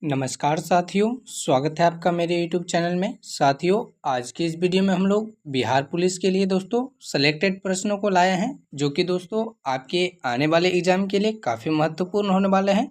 नमस्कार साथियों, स्वागत है आपका मेरे YouTube चैनल में। साथियों, आज की इस वीडियो में हम लोग बिहार पुलिस के लिए दोस्तों सेलेक्टेड प्रश्नों को लाए हैं, जो कि दोस्तों आपके आने वाले एग्जाम के लिए काफ़ी महत्वपूर्ण होने वाले हैं।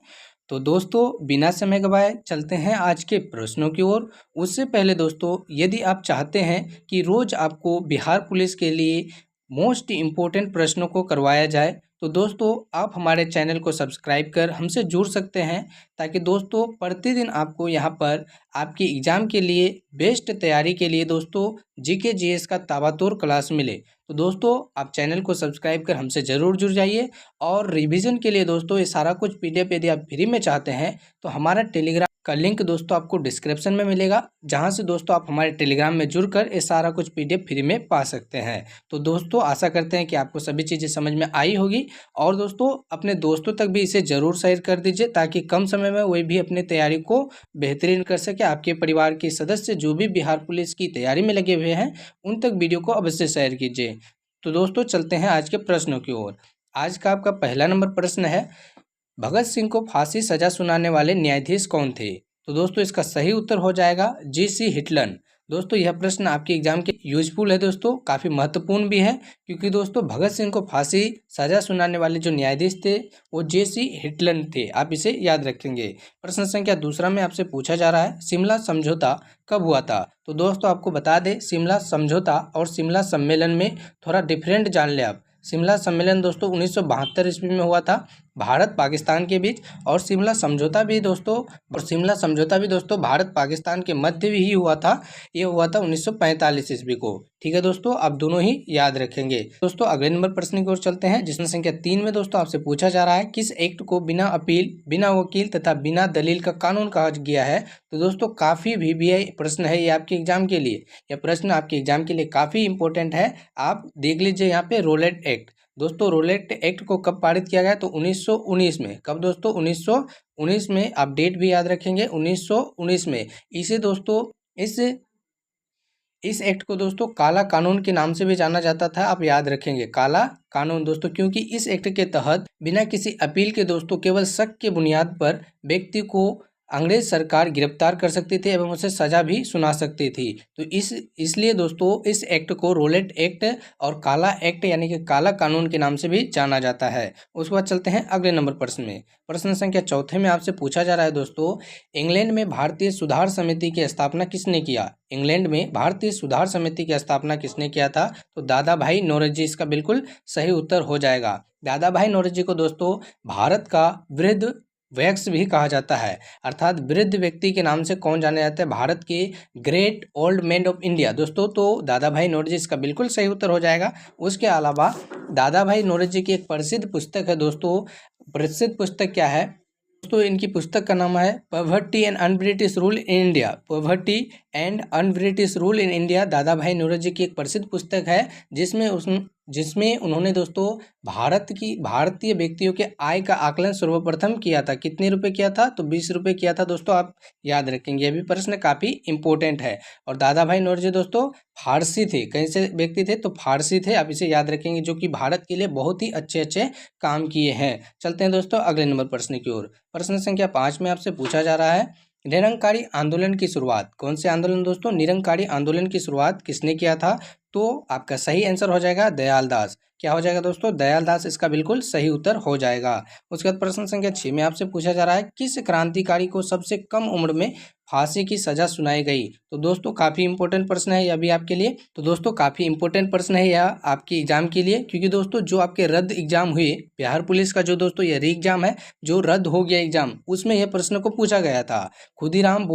तो दोस्तों बिना समय गवाए चलते हैं आज के प्रश्नों की ओर। उससे पहले दोस्तों, यदि आप चाहते हैं कि रोज़ आपको बिहार पुलिस के लिए मोस्ट इम्पोर्टेंट प्रश्नों को करवाया जाए, तो दोस्तों आप हमारे चैनल को सब्सक्राइब कर हमसे जुड़ सकते हैं, ताकि दोस्तों प्रतिदिन आपको यहाँ पर आपके एग्ज़ाम के लिए बेस्ट तैयारी के लिए दोस्तों जीके जीएस का ताबड़तोड़ क्लास मिले। तो दोस्तों आप चैनल को सब्सक्राइब कर हमसे ज़रूर जुड़ जाइए। और रिवीजन के लिए दोस्तों ये सारा कुछ पीडीएफ यदि आप फ्री में चाहते हैं तो हमारा टेलीग्राम का लिंक दोस्तों आपको डिस्क्रिप्शन में मिलेगा, जहाँ से दोस्तों आप हमारे टेलीग्राम में जुड़कर ये सारा कुछ पीडीएफ फ्री में पा सकते हैं। तो दोस्तों आशा करते हैं कि आपको सभी चीज़ें समझ में आई होगी। और दोस्तों अपने दोस्तों तक भी इसे ज़रूर शेयर कर दीजिए, ताकि कम समय में वे भी अपनी तैयारी को बेहतरीन कर सके। आपके परिवार के सदस्य जो भी बिहार पुलिस की तैयारी में लगे हुए हैं, उन तक वीडियो को अवश्य शेयर कीजिए। तो दोस्तों चलते हैं आज के प्रश्नों की ओर। आज का आपका पहला नंबर प्रश्न है, भगत सिंह को फांसी सजा सुनाने वाले न्यायाधीश कौन थे? तो दोस्तों इसका सही उत्तर हो जाएगा जी.सी. हिटलर। दोस्तों यह प्रश्न आपके एग्जाम के यूजफुल है दोस्तों, काफ़ी महत्वपूर्ण भी है, क्योंकि दोस्तों भगत सिंह को फांसी सजा सुनाने वाले जो न्यायाधीश थे वो जी.सी. हिटलर थे। आप इसे याद रखेंगे। प्रश्न संख्या दूसरा में आपसे पूछा जा रहा है, शिमला समझौता कब हुआ था? तो दोस्तों आपको बता दें, शिमला समझौता और शिमला सम्मेलन में थोड़ा डिफरेंट जान ले आप। शिमला सम्मेलन दोस्तों 1972 ईस्वी में हुआ था भारत पाकिस्तान के बीच, और शिमला समझौता भी दोस्तों भारत पाकिस्तान के मध्य भी ही हुआ था। ये हुआ था 1945 ईस्वी को। ठीक है दोस्तों, आप दोनों ही याद रखेंगे। दोस्तों अगले नंबर प्रश्न की ओर चलते हैं, जिसमें संख्या 3 में दोस्तों आपसे पूछा जा रहा है, किस एक्ट को बिना अपील, बिना वकील तथा बिना दलील का कानून कहा गया है? तो दोस्तों काफ़ी वीवीआई प्रश्न है ये आपके एग्जाम के लिए। यह प्रश्न आपके एग्जाम के लिए काफ़ी इंपॉर्टेंट है। आप देख लीजिए यहाँ पे रोलेट एक्ट। दोस्तों रोलेट एक्ट को कब पारित किया गया? तो 1919 में। कब दोस्तों? 1919 में। आप डेट भी याद रखेंगे, 1919 में। इसे दोस्तों इस एक्ट को दोस्तों काला कानून के नाम से भी जाना जाता था। आप याद रखेंगे काला कानून दोस्तों, क्योंकि इस एक्ट के तहत बिना किसी अपील के दोस्तों केवल शक के बुनियाद पर व्यक्ति को अंग्रेज सरकार गिरफ्तार कर सकती थी एवं उसे सजा भी सुना सकती थी। तो इसलिए दोस्तों इस एक्ट को रोलेट एक्ट और काला एक्ट यानी कि काला कानून के नाम से भी जाना जाता है। उसके बाद चलते हैं अगले नंबर प्रश्न में। प्रश्न संख्या चौथे में आपसे पूछा जा रहा है दोस्तों, इंग्लैंड में भारतीय सुधार समिति की स्थापना किसने किया? इंग्लैंड में भारतीय सुधार समिति की स्थापना किसने किया था? तो दादा भाई नौरोजी इसका बिल्कुल सही उत्तर हो जाएगा। दादा भाई नौरोजी को दोस्तों भारत का वृद्ध वैक्स भी कहा जाता है, अर्थात वृद्ध व्यक्ति के नाम से कौन जाने जाता है? भारत के great old man of India दोस्तों। तो दादा भाई नौरोजी इसका बिल्कुल सही उत्तर हो जाएगा। उसके अलावा दादा भाई नौरोजी की एक प्रसिद्ध पुस्तक है दोस्तों। प्रसिद्ध पुस्तक क्या है दोस्तों? इनकी पुस्तक का नाम है poverty and un British rule in India. Poverty and un British rule in India दादा भाई नौरोजी की एक प्रसिद्ध पुस्तक है, जिसमें उन्होंने दोस्तों भारतीय व्यक्तियों के आय का आकलन सर्वप्रथम किया था। कितने रुपए किया था? तो 20 रुपये किया था दोस्तों। आप याद रखेंगे, अभी प्रश्न काफ़ी इंपॉर्टेंट है। और दादा भाई नौरोजी दोस्तों फारसी थे। कैसे व्यक्ति थे? तो फारसी थे। आप इसे याद रखेंगे, जो कि भारत के लिए बहुत ही अच्छे अच्छे काम किए हैं। चलते हैं दोस्तों अगले नंबर प्रश्न की ओर। प्रश्न संख्या 5 में आपसे पूछा जा रहा है, निरंकारी आंदोलन की शुरुआत, कौन से आंदोलन दोस्तों? निरंकारी आंदोलन की शुरुआत किसने किया था? तो आपका सही आंसर हो जाएगा दयाल दास। क्या हो जाएगा दोस्तों? दयाल दास इसका बिल्कुल सही उत्तर हो जाएगा। उसके बाद प्रश्न संख्या 6 में आपसे पूछा जा रहा है, किस क्रांतिकारी को सबसे कम उम्र में फांसी की सजा सुनाई गई? तो दोस्तों काफ़ी इंपॉर्टेंट प्रश्न है यह भी आपके लिए। तो दोस्तों काफ़ी इंपॉर्टेंट प्रश्न है यह आपके एग्जाम के लिए, क्योंकि दोस्तों जो आपके रद्द एग्जाम हुए बिहार पुलिस का, जो दोस्तों ये री एग्जाम है जो रद्द हो गया एग्जाम, उसमें यह प्रश्न को पूछा गया था। खुदीराम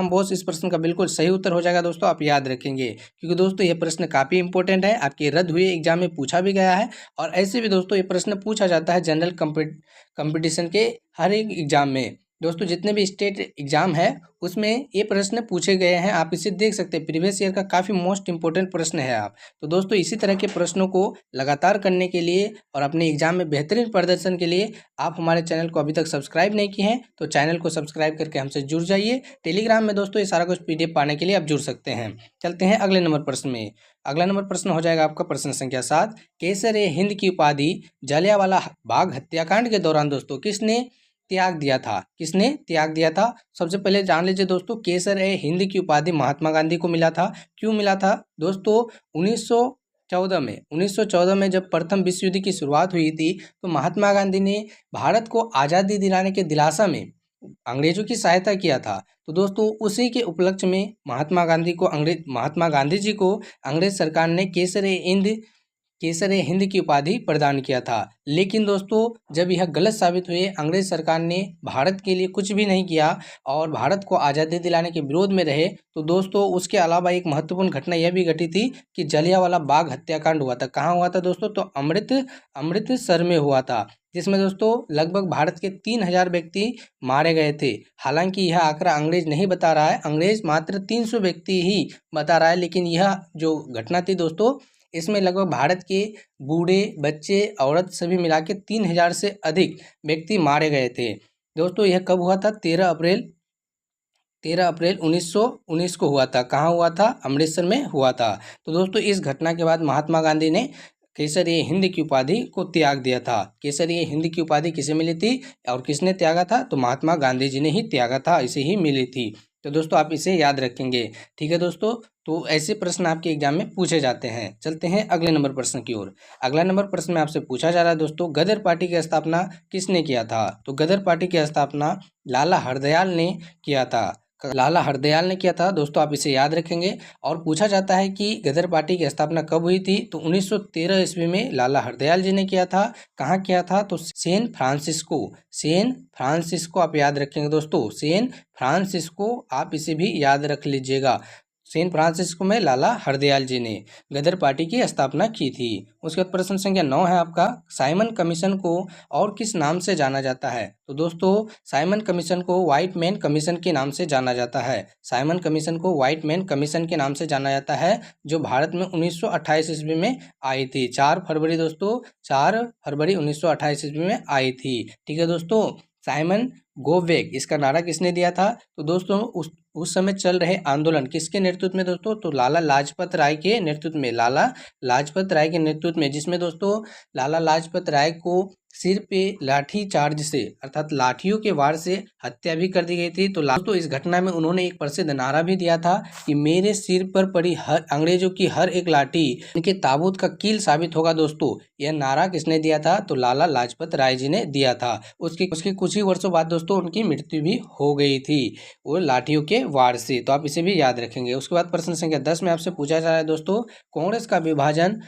बोस इस प्रश्न का बिल्कुल सही उत्तर हो जाएगा दोस्तों। आप याद रखेंगे, क्योंकि दोस्तों यह प्रश्न काफ़ी इंपॉर्टेंट है, आपके रद्द हुए एग्जाम में पूछा भी गया है। और ऐसे भी दोस्तों ये प्रश्न पूछा जाता है जनरल कंपटीशन के हर एक एग्जाम में। दोस्तों जितने भी स्टेट एग्जाम है उसमें ये प्रश्न पूछे गए हैं। आप इसे देख सकते हैं, प्रीवियस ईयर का काफ़ी मोस्ट इंपॉर्टेंट प्रश्न है आप। तो दोस्तों इसी तरह के प्रश्नों को लगातार करने के लिए और अपने एग्जाम में बेहतरीन प्रदर्शन के लिए आप हमारे चैनल को अभी तक सब्सक्राइब नहीं किए हैं तो चैनल को सब्सक्राइब करके हमसे जुड़ जाइए। टेलीग्राम में दोस्तों ये सारा कुछ पीडीएफ पाने के लिए आप जुड़ सकते हैं। चलते हैं अगले नंबर प्रश्न में। अगला नंबर प्रश्न हो जाएगा आपका प्रश्न संख्या 7। केसर-ए-हिंद की उपाधि जलियांवाला बाग हत्याकांड के दौरान दोस्तों किसने त्याग दिया था? किसने त्याग दिया था? सबसे पहले जान लीजिए दोस्तों, केसर ए हिंद की उपाधि महात्मा गांधी को मिला था। क्यों मिला था दोस्तों? 1914 में जब प्रथम विश्व युद्ध की शुरुआत हुई थी, तो महात्मा गांधी ने भारत को आज़ादी दिलाने के दिलासा में अंग्रेजों की सहायता किया था। तो दोस्तों उसी के उपलक्ष्य में महात्मा गांधी जी को अंग्रेज सरकार ने केसर ए हिंद की उपाधि प्रदान किया था। लेकिन दोस्तों जब यह गलत साबित हुए, अंग्रेज सरकार ने भारत के लिए कुछ भी नहीं किया और भारत को आज़ादी दिलाने के विरोध में रहे, तो दोस्तों उसके अलावा एक महत्वपूर्ण घटना यह भी घटी थी कि जलियांवाला बाग हत्याकांड हुआ था। कहाँ हुआ था दोस्तों? तो अमृतसर में हुआ था, जिसमें दोस्तों लगभग भारत के 3000 व्यक्ति मारे गए थे। हालांकि यह आंकड़ा अंग्रेज नहीं बता रहा है, अंग्रेज मात्र 300 व्यक्ति ही बता रहा है, लेकिन यह जो घटना थी दोस्तों, इसमें लगभग भारत के बूढ़े, बच्चे, औरत सभी मिला के 3000 से अधिक व्यक्ति मारे गए थे। दोस्तों यह कब हुआ था? 13 अप्रैल 1919 को हुआ था। कहाँ हुआ था? अमृतसर में हुआ था। तो दोस्तों इस घटना के बाद महात्मा गांधी ने केसरिए हिंद की उपाधि को त्याग दिया था। केसरिए हिंद की उपाधि किसे मिली थी और किसने त्यागा था? तो महात्मा गांधी जी ने ही त्यागा था, इसे ही मिली थी। तो दोस्तों आप इसे याद रखेंगे, ठीक है दोस्तों। तो ऐसे प्रश्न आपके एग्जाम में पूछे जाते हैं। चलते हैं अगले नंबर प्रश्न की ओर। अगला नंबर प्रश्न में आपसे पूछा जा रहा है दोस्तों, गदर पार्टी की स्थापना किसने किया था? तो गदर पार्टी की स्थापना लाला हरदयाल ने किया था। लाला हरदयाल ने किया था दोस्तों, आप इसे याद रखेंगे। और पूछा जाता है कि गदर पार्टी की स्थापना कब हुई थी? तो 1913 ईस्वी में लाला हरदयाल जी ने किया था। कहाँ किया था? तो सैन फ्रांसिस्को आप याद रखेंगे दोस्तों, सैन फ्रांसिस्को, आप इसे भी याद रख लीजिएगा। सैन फ्रांसिस्को में लाला हरदयाल जी ने गदर पार्टी की स्थापना की थी। उसके बाद प्रश्न संख्या 9 है आपका, साइमन कमीशन को और किस नाम से जाना जाता है? तो दोस्तों साइमन कमीशन को व्हाइट मैन कमीशन के नाम से जाना जाता है। साइमन कमीशन को व्हाइट मैन कमीशन के नाम से जाना जाता है, जो भारत में 1928 ईस्वी में आई थी। 4 फरवरी दोस्तों, 4 फरवरी 1928 ईस्वी में आई थी। ठीक है दोस्तों, साइमन गो बैक, इसका नारा किसने दिया था? तो दोस्तों उस समय चल रहे आंदोलन किसके नेतृत्व में दोस्तों? तो लाला लाजपत राय के नेतृत्व में, लाला लाजपत राय के नेतृत्व में, जिसमें दोस्तों लाला लाजपत राय को सिर पे लाठी चार्ज से अर्थात लाठियों के वार से हत्या भी कर दी गई थी। तो दोस्तों इस घटना में उन्होंने एक प्रसिद्ध नारा भी दिया था कि मेरे सिर पर पड़ी हर अंग्रेजों की हर एक लाठी इनके ताबूत का कील साबित होगा। दोस्तों यह नारा किसने दिया था? तो लाला लाजपत राय जी ने दिया था। उसके कुछ ही वर्षों बाद दोस्तों उनकी मृत्यु भी हो गई थी वो लाठियों के वार से। तो आप इसे भी याद रखेंगे। उसके बाद प्रश्न संख्या 10 में आपसे पूछा जा रहा है दोस्तों, कांग्रेस का विभाजन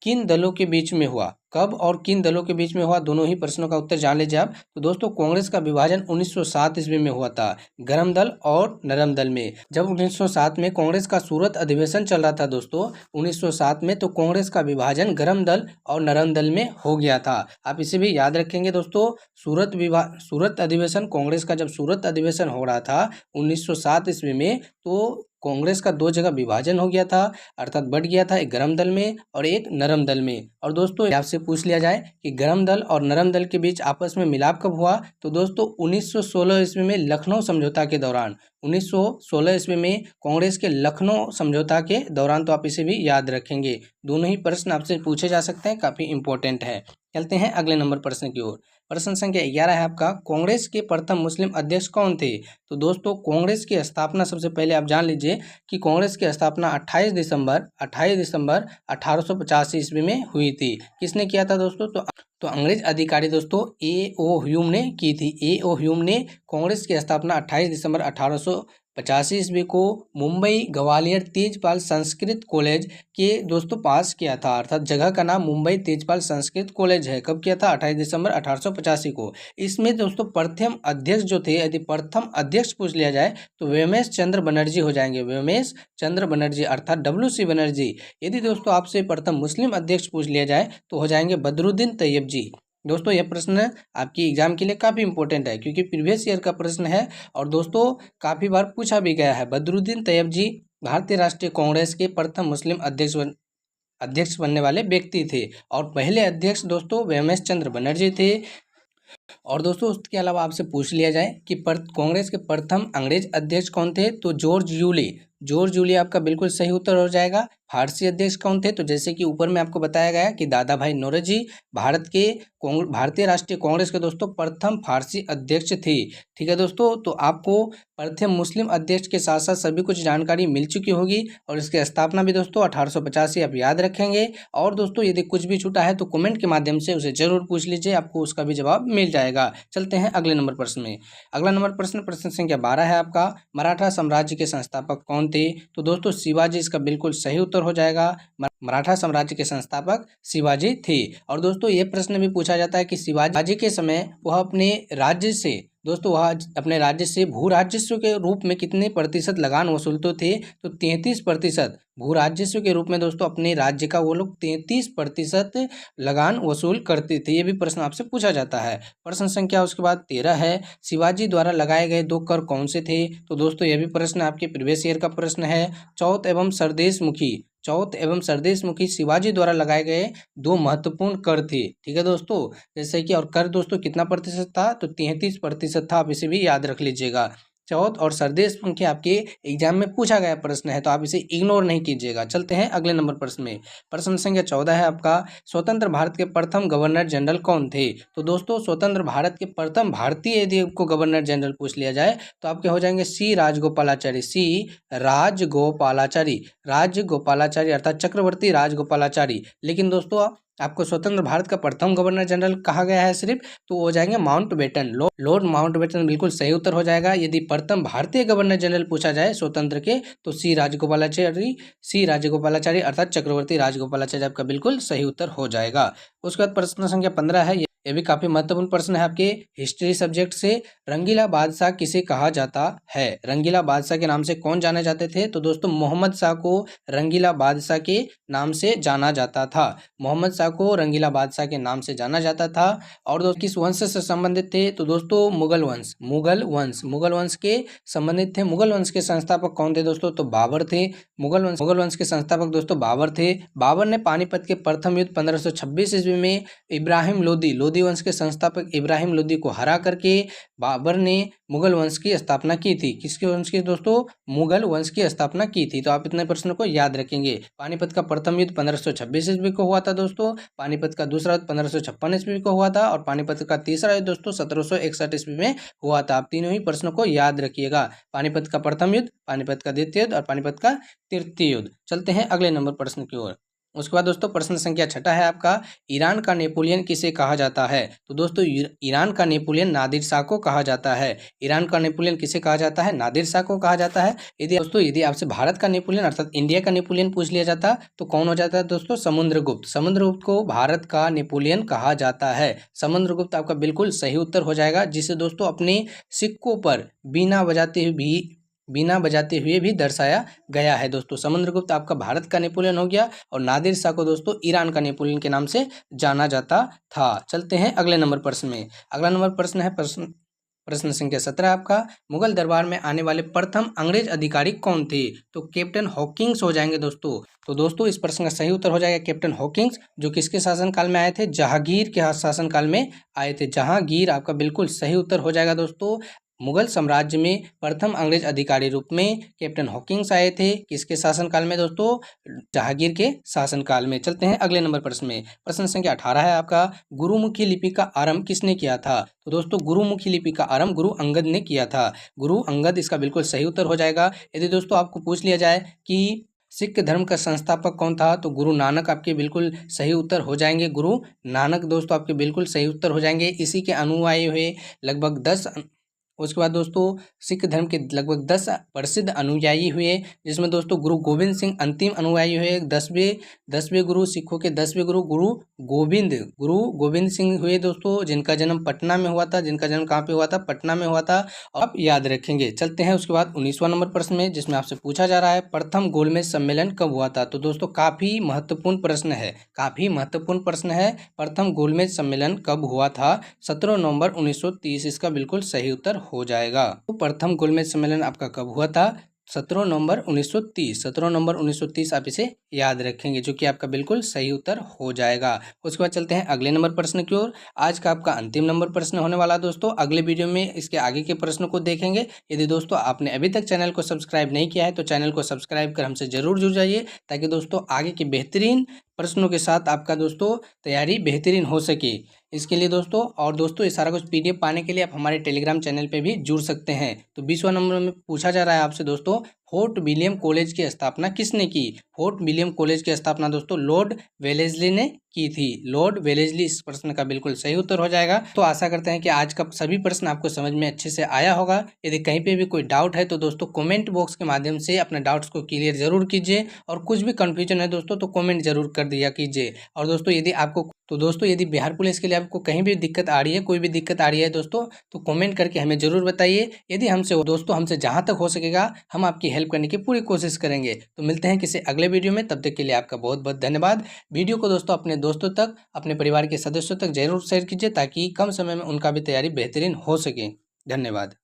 किन दलों के बीच में हुआ? कब और किन दलों के बीच में हुआ? दोनों ही प्रश्नों का उत्तर जान लीजिए आप। तो दोस्तों कांग्रेस का विभाजन 1907 ईस्वी में हुआ था, गर्म दल और नरम दल में। जब 1907 में कांग्रेस का सूरत अधिवेशन चल रहा था दोस्तों 1907 में, तो कांग्रेस का विभाजन गर्म दल और नरम दल में हो गया था। आप इसे भी याद रखेंगे दोस्तों। सूरत अधिवेशन, कांग्रेस का जब सूरत अधिवेशन हो रहा था 1907 ईस्वी में, तो कांग्रेस का 2 जगह विभाजन हो गया था, अर्थात बढ़ गया था, एक गर्म दल में और एक नरम दल में। और दोस्तों आपसे पूछ लिया जाए कि गर्म दल और नरम दल के बीच आपस में मिलाप कब हुआ? तो दोस्तों 1916 ईस्वी में लखनऊ समझौता के दौरान, 1916 ईस्वी में कांग्रेस के लखनऊ समझौता के दौरान। तो आप इसे भी याद रखेंगे। दोनों ही प्रश्न आपसे पूछे जा सकते हैं, काफी इंपॉर्टेंट है। चलते हैं अगले नंबर प्रश्न की ओर। प्रश्न संख्या 11 है आपका, कांग्रेस के प्रथम मुस्लिम अध्यक्ष कौन थे? तो दोस्तों कांग्रेस की स्थापना, सबसे पहले आप जान लीजिए कि कांग्रेस की स्थापना 28 दिसंबर 1885 ईस्वी में हुई थी। किसने किया था दोस्तों? तो अंग्रेज अधिकारी दोस्तों A.O. ह्यूम ने की थी। A.O. ह्यूम ने कांग्रेस की स्थापना 28 दिसंबर 1885 ईस्वी को मुंबई ग्वालियर तेजपाल संस्कृत कॉलेज के दोस्तों पास किया था, अर्थात जगह का नाम मुंबई तेजपाल संस्कृत कॉलेज है। कब किया था? 28 दिसंबर 1885 को। इसमें दोस्तों प्रथम अध्यक्ष जो थे, यदि प्रथम अध्यक्ष पूछ लिया जाए तो व्योमेश चंद्र बनर्जी हो जाएंगे, व्योमेश चंद्र बनर्जी अर्थात W.C. बनर्जी। यदि दोस्तों आपसे प्रथम मुस्लिम अध्यक्ष पूछ लिया जाए तो हो जाएंगे बदरुद्दीन तैयब जी। दोस्तों यह प्रश्न आपकी एग्जाम के लिए काफ़ी इंपॉर्टेंट है, क्योंकि प्रीवियस ईयर का प्रश्न है और दोस्तों काफ़ी बार पूछा भी गया है। बदरुद्दीन तैयब जी भारतीय राष्ट्रीय कांग्रेस के प्रथम मुस्लिम अध्यक्ष बनने वाले व्यक्ति थे और पहले अध्यक्ष दोस्तों व्योमेश चंद्र बनर्जी थे। और दोस्तों उसके अलावा आपसे पूछ लिया जाए कि कांग्रेस के प्रथम अंग्रेज अध्यक्ष कौन थे, तो जॉर्ज यूले। जॉर्ज यूले आपका बिल्कुल सही उत्तर हो जाएगा। फारसी अध्यक्ष कौन थे, तो जैसे कि ऊपर में आपको बताया गया कि दादा भाई नौरोजी भारतीय राष्ट्रीय कांग्रेस के दोस्तों प्रथम फारसी अध्यक्ष थे। ठीक है दोस्तों, तो आपको प्रथम मुस्लिम अध्यक्ष के साथ साथ सभी कुछ जानकारी मिल चुकी होगी और इसकी स्थापना भी दोस्तों 1885 आप याद रखेंगे। और दोस्तों यदि कुछ भी छूटा है तो कमेंट के माध्यम से उसे जरूर पूछ लीजिए, आपको उसका भी जवाब मिल जाएगा। चलते हैं अगले नंबर प्रश्न में। अगला नंबर प्रश्न, प्रश्न संख्या 12 है आपका, मराठा साम्राज्य के संस्थापक कौन थे, तो दोस्तों शिवाजी इसका बिल्कुल सही उत्तर हो जाएगा। मराठा साम्राज्य के संस्थापक शिवाजी थे। और दोस्तों ये प्रश्न भी पूछा जाता है कि शिवाजी के समय वह अपने राज्य से भू राजस्व के रूप में कितने प्रतिशत लगान वसूलते थे, तो 33% भू राजस्व के रूप में दोस्तों अपने राज्य का वो लोग 33% लगान वसूल करते थे। ये भी प्रश्न आपसे पूछा जाता है। प्रश्न संख्या उसके बाद 13 है, शिवाजी द्वारा लगाए गए 2 कर कौन से थे, तो दोस्तों यह भी प्रश्न आपके प्रीवियस ईयर का प्रश्न है। चौथ एवं सरदेश मुखी शिवाजी द्वारा लगाए गए 2 महत्वपूर्ण कर थे। ठीक है दोस्तों, जैसे कि और कर दोस्तों कितना प्रतिशत था, तो 33% था। आप इसे भी याद रख लीजिएगा। चौथ और सरदेश मुखी आपके एग्जाम में पूछा गया प्रश्न है, तो आप इसे इग्नोर नहीं कीजिएगा। चलते हैं अगले नंबर प्रश्न में। प्रश्न संख्या 14 है आपका, स्वतंत्र भारत के प्रथम गवर्नर जनरल कौन थे, तो दोस्तों स्वतंत्र भारत के प्रथम भारतीय यदि आपको गवर्नर जनरल पूछ लिया जाए तो आपके हो जाएंगे सी राजगोपालाचारी अर्थात चक्रवर्ती राजगोपालाचारी। लेकिन दोस्तों आपको स्वतंत्र भारत का प्रथम गवर्नर जनरल कहा गया है सिर्फ, तो वो हो जाएंगे माउंटबेटन, लॉर्ड माउंटबेटन बिल्कुल सही उत्तर हो जाएगा। यदि प्रथम भारतीय गवर्नर जनरल पूछा जाए स्वतंत्र के तो सी राजगोपालाचारी अर्थात चक्रवर्ती राजगोपालाचारी आपका बिल्कुल सही उत्तर हो जाएगा। उसके बाद प्रश्न संख्या 15 है, ये भी काफी महत्वपूर्ण प्रश्न है आपके हिस्ट्री सब्जेक्ट से। रंगीला बादशाह किसे कहा जाता है, रंगीला बादशाह के नाम से कौन जाने जाते थे, तो दोस्तों मोहम्मद शाह को रंगीला बादशाह के नाम से जाना जाता था। मोहम्मद शाह को रंगीला बादशाह के नाम से जाना जाता था। और दोस्तों किस वंश से संबंधित थे, तो दोस्तों मुगल वंश के संबंधित थे। मुगल वंश के संस्थापक कौन थे दोस्तों, तो बाबर थे। मुगल वंश के संस्थापक दोस्तों बाबर थे। बाबर ने पानीपत के प्रथम युद्ध 1526 ईस्वी में इब्राहिम लोदी वंश के संस्थापक इब्राहिम लोदी को हरा करके बाबर ने मुगल वंश की स्थापना की थी। किसके वंश की दोस्तों, मुगल वंश की स्थापना की थी। तो आप इतने प्रश्नों को याद रखेंगे। पानीपत का प्रथम युद्ध 1526 ईस्वी को हुआ था दोस्तों। पानीपत का दूसरा युद्ध 1556 ईस्वी को हुआ था और पानीपत का तीसरा युद्ध दोस्तों 1761 ईस्वी में हुआ था। आप तीनों ही प्रश्नों को याद रखिएगा, पानीपत का प्रथम युद्ध, पानीपत का द्वितीय युद्ध और पानीपत का तृतीय युद्ध। चलते हैं अगले नंबर प्रश्न की ओर। उसके बाद दोस्तों प्रश्न संख्या 6 है आपका, ईरान का नेपोलियन किसे कहा जाता है, तो दोस्तों ईरान का नेपोलियन नादिर शाह को कहा जाता है। ईरान का नेपोलियन किसे कहा जाता है, नादिर शाह को कहा जाता है। यदि आपसे भारत का नेपोलियन अर्थात इंडिया का नेपोलियन पूछ लिया जाता तो कौन हो जाता है दोस्तों, समुद्रगुप्त को भारत का नेपोलियन कहा जाता है। समुद्रगुप्त आपका बिल्कुल सही उत्तर हो जाएगा, जिसे दोस्तों अपने सिक्कों पर बिना बजाते हुए भी दर्शाया गया है। दोस्तों समुद्रगुप्त आपका भारत का नेपोलियन हो गया और नादिर शाह को दोस्तों ईरान का नेपोलियन के नाम से जाना जाता था। चलते हैं अगले नंबर प्रश्न में। अगला नंबर प्रश्न है प्रश्न संख्या 17 आपका, मुगल दरबार में आने वाले प्रथम अंग्रेज अधिकारी कौन थे, तो कैप्टन हॉकिंग्स हो जाएंगे दोस्तों। तो दोस्तों इस प्रश्न का सही उत्तर हो जाएगा कैप्टन हॉकिंग्स, जो किसके शासनकाल में आए थे, जहांगीर के शासनकाल में आए थे। जहांगीर आपका बिल्कुल सही उत्तर हो जाएगा दोस्तों। मुगल साम्राज्य में प्रथम अंग्रेज अधिकारी रूप में कैप्टन हॉकिंग्स आए थे। किसके शासनकाल में दोस्तों, जहांगीर के शासनकाल में। चलते हैं अगले नंबर प्रश्न में। प्रश्न संख्या 18 है आपका, गुरुमुखी लिपि का आरंभ किसने किया था, तो दोस्तों गुरुमुखी लिपि का आरंभ गुरु अंगद ने किया था। गुरु अंगद इसका बिल्कुल सही उत्तर हो जाएगा। यदि दोस्तों आपको पूछ लिया जाए कि सिख धर्म का संस्थापक कौन था, तो गुरु नानक आपके बिल्कुल सही उत्तर हो जाएंगे। गुरु नानक दोस्तों आपके बिल्कुल सही उत्तर हो जाएंगे। इसी के अनुयायी हुए लगभग 10, उसके बाद दोस्तों सिख धर्म के लगभग 10 प्रसिद्ध अनुयायी हुए, जिसमें दोस्तों गुरु गोविंद सिंह अंतिम अनुयायी हुए। 10वें गुरु, सिखों के 10वें गुरु गोविंद सिंह हुए दोस्तों, जिनका जन्म पटना में हुआ था। जिनका जन्म कहाँ पे हुआ था, पटना में हुआ था, आप याद रखेंगे। चलते हैं उसके बाद 19वां नंबर प्रश्न में, जिसमें आपसे पूछा जा रहा है प्रथम गोलमेज सम्मेलन कब हुआ था, तो दोस्तों काफी महत्वपूर्ण प्रश्न है। प्रथम गोलमेज सम्मेलन कब हुआ था, 17 नवंबर 1930 इसका बिल्कुल सही उत्तर हो जाएगा। तो प्रथम गोलमेज सम्मेलन आपका कब हुआ था, 17 नवंबर 1930, 17 नवंबर 1930 आप इसे याद रखेंगे, जो कि आपका बिल्कुल सही उत्तर हो जाएगा। उसके बाद चलते हैं अगले नंबर प्रश्न की ओर। आज का आपका अंतिम नंबर प्रश्न होने वाला दोस्तों। अगले वीडियो में इसके आगे के प्रश्न को देखेंगे। यदि दोस्तों आपने अभी तक चैनल को सब्सक्राइब नहीं किया है तो चैनल को सब्सक्राइब कर हमसे जरूर जुड़ जाइए, ताकि दोस्तों आगे के बेहतरीन प्रश्नों के साथ आपका दोस्तों तैयारी बेहतरीन हो सके। इसके लिए दोस्तों, और दोस्तों ये सारा कुछ पीडीएफ पाने के लिए आप हमारे टेलीग्राम चैनल पे भी जुड़ सकते हैं। तो 20वां नंबर में पूछा जा रहा है आपसे दोस्तों, फोर्ट विलियम कॉलेज की स्थापना किसने की? फोर्ट विलियम कॉलेज की स्थापना दोस्तों लॉर्ड वेलेस्ली ने की थी। लॉर्ड वेलेस्ली इस प्रश्न का बिल्कुल सही उत्तर हो जाएगा। तो आशा करते हैं कि आज का सभी प्रश्न आपको समझ में अच्छे से आया होगा। यदि कहीं पे भी कोई डाउट है तो दोस्तों कमेंट बॉक्स के माध्यम से अपने डाउट्स को क्लियर जरूर कीजिए, और कुछ भी कंफ्यूजन है दोस्तों तो कमेंट जरूर कर दिया कीजिए। और दोस्तों यदि बिहार पुलिस के लिए आपको कहीं भी दिक्कत आ रही है, कोई भी दिक्कत आ रही है दोस्तों, तो कमेंट करके हमें जरूर बताइए। यदि हमसे जहां तक हो सकेगा हम आपकी हेल्प करने की पूरी कोशिश करेंगे। तो मिलते हैं किसी अगले वीडियो में, तब तक के लिए आपका बहुत बहुत धन्यवाद। वीडियो को दोस्तों अपने दोस्तों तक, अपने परिवार के सदस्यों तक जरूर शेयर कीजिए, ताकि कम समय में उनका भी तैयारी बेहतरीन हो सके। धन्यवाद।